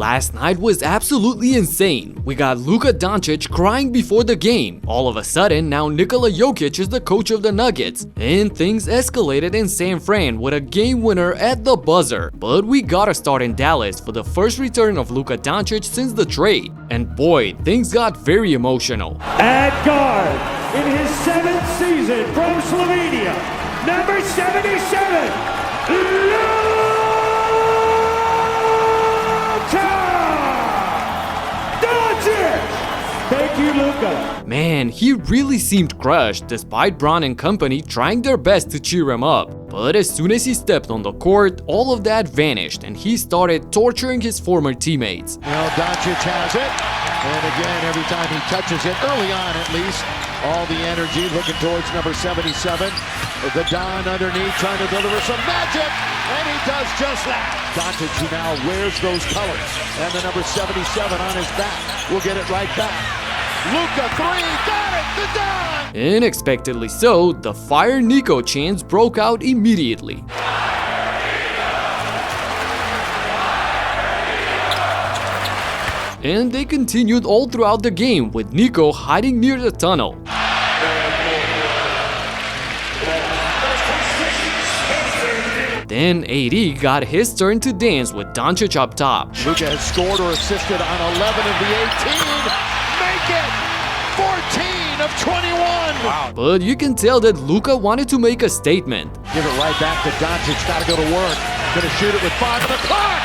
Last night was absolutely insane. We got Luka Doncic crying before the game. All of a sudden, now Nikola Jokic is the coach of the Nuggets. And things escalated in San Fran with a game winner at the buzzer. But we gotta start in Dallas for the first return of Luka Doncic since the trade. And boy, things got very emotional. At guard, in his 7th season from Slovenia, number 77, Luka Doncic! Thank you, Luka. Man, he really seemed crushed despite Bron and company trying their best to cheer him up. But as soon as he stepped on the court, all of that vanished and he started torturing his former teammates. Well, Doncic has it, and again, every time he touches it, early on at least, all the energy looking towards number 77. The Don underneath trying to deliver some magic, and he does just that. Doncic, who now wears those colors, and the number 77 on his back, will get it right back. Luka 3, got it, the Don! Unexpectedly so, the Fire Nico chants broke out immediately. And they continued all throughout the game with Nico hiding near the tunnel. Then AD got his turn to dance with Doncic up top. Luka has scored or assisted on 11 of the 18. Make it! 14 of 21! Wow. But you can tell that Luka wanted to make a statement. Give it right back to Doncic, gotta go to work. Gonna shoot it with 5 on the clock!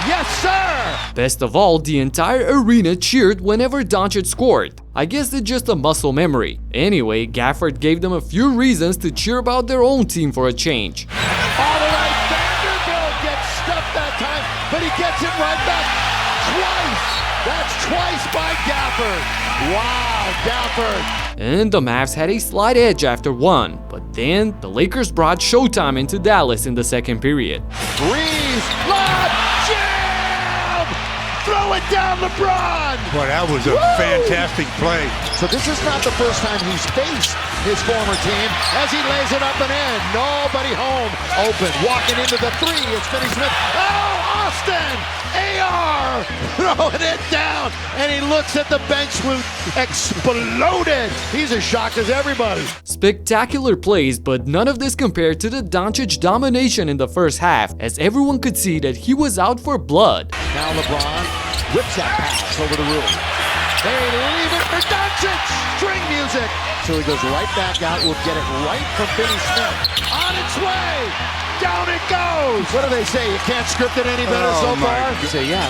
Yes, sir! Best of all, the entire arena cheered whenever Doncic scored. I guess it's just a muscle memory. Anyway, Gafford gave them a few reasons to cheer about their own team for a change. All right, Vanderbilt gets stuffed that time, but he gets it right back twice. That's twice by Gafford. Wow, Gafford. And the Mavs had a slight edge after one, but then the Lakers brought showtime into Dallas in the second period. Breeze, lob, jam! Throw it down, LeBron! Boy, that was a fantastic play. So this is not the first time he's faced his former team as he lays it up and in. Nobody home. Open, walking into the 3. It's Finney Smith. Oh, Austin! AR throwing it down, and he looks at the bench with exploded. He's as shocked as everybody. Spectacular plays, but none of this compared to the Doncic domination in the first half, as everyone could see that he was out for blood. Now LeBron whips that pass over the roof. They leave it for Doncic. String music. So he goes right back out. We'll get it right from Finney Smith. On its way. Down it goes! What do they say? You can't script it any better so far? You say, yeah,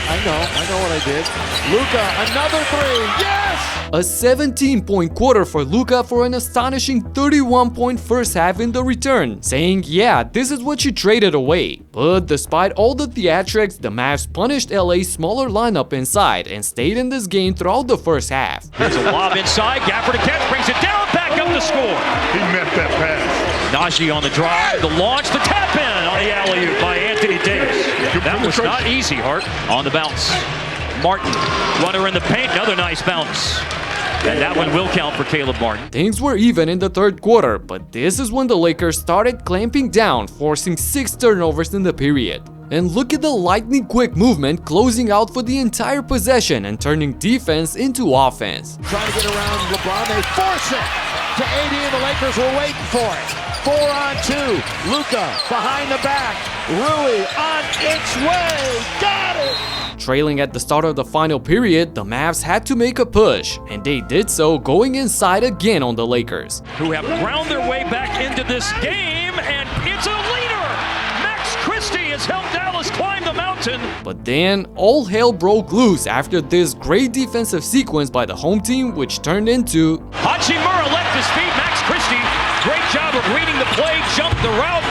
I know what I did. Luka, another 3, yes! A 17-point quarter for Luka for an astonishing 31-point first half in the return, saying, yeah, this is what you traded away. But despite all the theatrics, the Mavs punished LA's smaller lineup inside and stayed in this game throughout the first half. There's a lob inside, Gafford again brings it down, back up to score. He met that pass. Najee on the drive, the launch, the tap in on the alley-oop by Anthony Davis. That was not easy, Hart. On the bounce. Martin, runner in the paint, another nice bounce. And that one will count for Caleb Martin. Things were even in the third quarter, but this is when the Lakers started clamping down, forcing 6 turnovers in the period. And look at the lightning-quick movement closing out for the entire possession and turning defense into offense. Trying to get around LeBron, they force it to AD, and the Lakers were waiting for it. 4 on 2, Luka behind the back, Rui on its way, got it! Trailing at the start of the final period, the Mavs had to make a push, and they did so going inside again on the Lakers. Who have ground their way back into this game, and it's a leader! Max Christie has helped Dallas climb the mountain. But then, all hell broke loose after this great defensive sequence by the home team, which turned into Hachimura left his feet, Max Christie, great job of reading the play, jumped the route,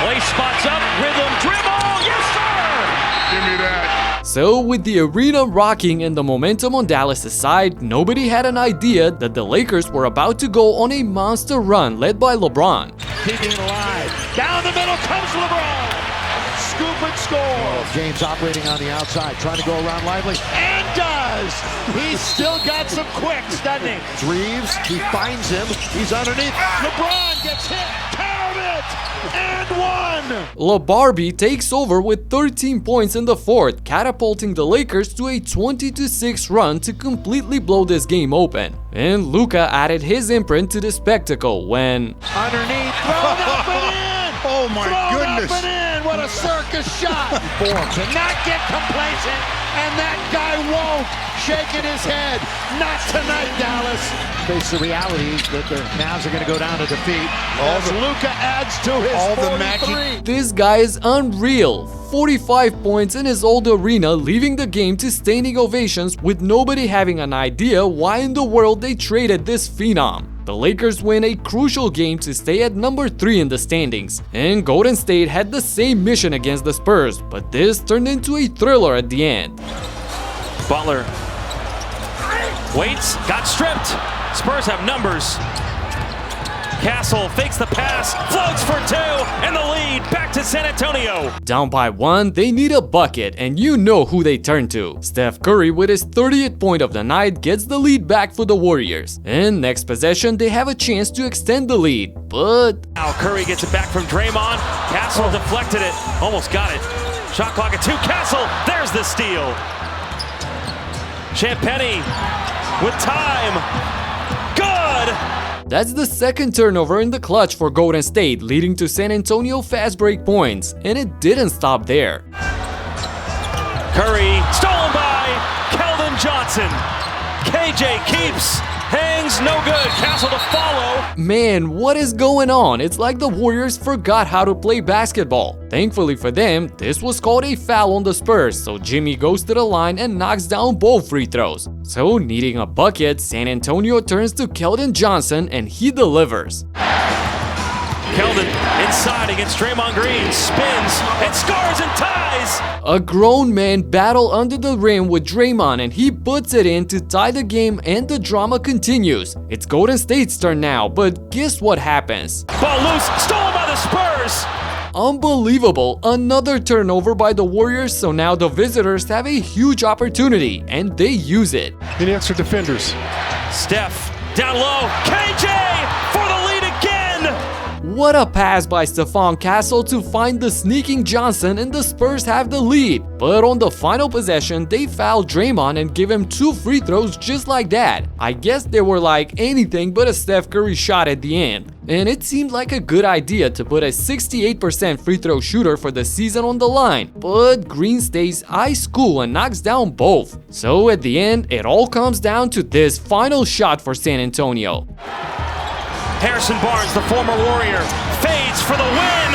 play spots up, rhythm, dribble, yes sir! Give me that. So with the arena rocking and the momentum on Dallas' side, nobody had an idea that the Lakers were about to go on a monster run led by LeBron. Keeping it alive, down the middle comes LeBron! Scoop and score! James operating on the outside, trying to go around Lively, and does! He's still got some quicks, doesn't he? Reeves, he finds him, he's underneath, LeBron gets hit, count it! and one! LaBarbie takes over with 13 points in the fourth, catapulting the Lakers to a 20-6 run to completely blow this game open. And Luka added his imprint to the spectacle when Underneath, thrown up and in! Oh my Thrown goodness. up and in! What a circus shot! Form to not get complacent, and that guy won't. Shaking his head. Not tonight, Dallas. Face the reality that the Mavs are going to go down to defeat. As Luka adds to his all the 43. magic. this guy is unreal. 45 points in his old arena, leaving the game to standing ovations with nobody having an idea why in the world they traded this phenom. The Lakers win a crucial game to stay at number 3 in the standings, and Golden State had the same mission against the Spurs, but this turned into a thriller at the end. Butler waits, got stripped. Spurs have numbers. Castle fakes the pass, floats for 2, and the lead back to San Antonio. Down by 1, they need a bucket, and you know who they turn to. Steph Curry with his 30th point of the night gets the lead back for the Warriors. And next possession, they have a chance to extend the lead, but Now Curry gets it back from Draymond. Castle deflected it, almost got it. Shot clock at 2, Castle, there's the steal. Champagny with time, good! that's the second turnover in the clutch for Golden State, leading to San Antonio fast break points, and it didn't stop there. Curry, stolen by Keldon Johnson. KJ keeps, hangs, no good. Castle to follow. Man, what is going on? It's like the Warriors forgot how to play basketball. Thankfully for them, this was called a foul on the Spurs, so Jimmy goes to the line and knocks down both free throws. So, needing a bucket, San Antonio turns to Keldon Johnson and he delivers. Keldon inside against Draymond Green, spins and scores and ties. A grown man battle under the rim with Draymond and he puts it in to tie the game, and the drama continues. It's Golden State's turn now, but guess what happens? Ball loose, stolen by the Spurs. Unbelievable, another turnover by the Warriors, so now the visitors have a huge opportunity and they use it. Answer defenders. Steph down low, KJ for the lead again. What a pass by Stephon Castle to find the sneaking Johnson, and the Spurs have the lead. But on the final possession, they foul Draymond and give him 2 free throws just like that. I guess they were like anything but a Steph Curry shot at the end. And it seemed like a good idea to put a 68% free throw shooter for the season on the line. But Green stays ice cool and knocks down both. So at the end, it all comes down to this final shot for San Antonio. Harrison Barnes, the former Warrior, fades for the win.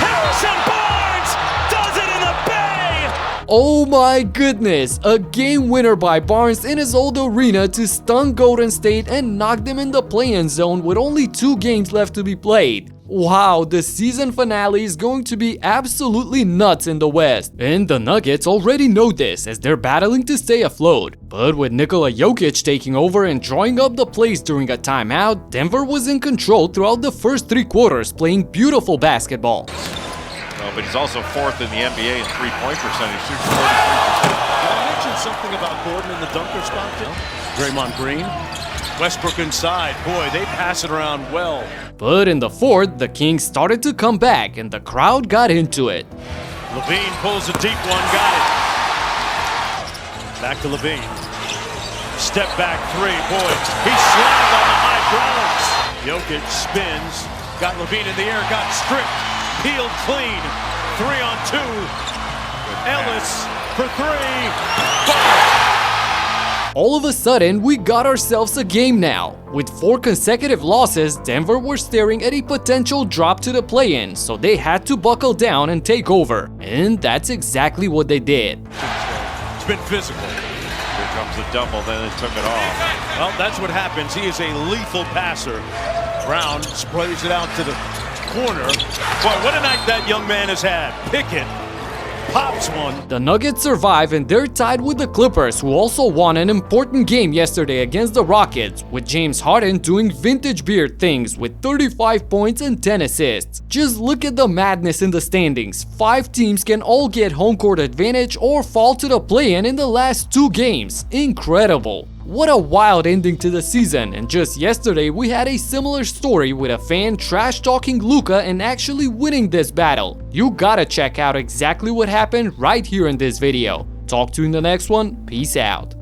Harrison Barnes does it in the Bay. Oh my goodness, a game winner by Barnes in his old arena to stun Golden State and knock them in the play-in zone with only 2 games left to be played. Wow, the season finale is going to be absolutely nuts in the West. And the Nuggets already know this as they're battling to stay afloat. But with Nikola Jokic taking over and drawing up the plays during a timeout, Denver was in control throughout the first 3 quarters, playing beautiful basketball. But he's also 4th in the NBA in three-point percentage. Shoots 43%. I mentioned something about Gordon in the dunker spot too. Draymond Green, Westbrook inside. Boy, they pass it around well. But in the fourth, the Kings started to come back and the crowd got into it. Levine pulls a deep one, got it. Back to Levine. Step back 3, boy. He slammed on the hydraulics. Jokic spins, got Levine in the air, got stripped, peeled clean. 3 on 2. Ellis for 3. Ball. All of a sudden, we got ourselves a game now. With 4 consecutive losses, Denver were staring at a potential drop to the play-in, so they had to buckle down and take over. And that's exactly what they did. It's been physical. Here comes the double, then it took it off. Well, that's what happens. He is a lethal passer. Brown sprays it out to the corner. Boy, what a night that young man has had. Pickett pops one. The Nuggets survive and they're tied with the Clippers, who also won an important game yesterday against the Rockets, with James Harden doing vintage Beard things with 35 points and 10 assists. Just look at the madness in the standings. 5 teams can all get home court advantage or fall to the play-in in the last 2 games. Incredible. What a wild ending to the season, and just yesterday we had a similar story with a fan trash talking Luka and actually winning this battle. You gotta check out exactly what happened right here in this video. Talk to you in the next one, peace out.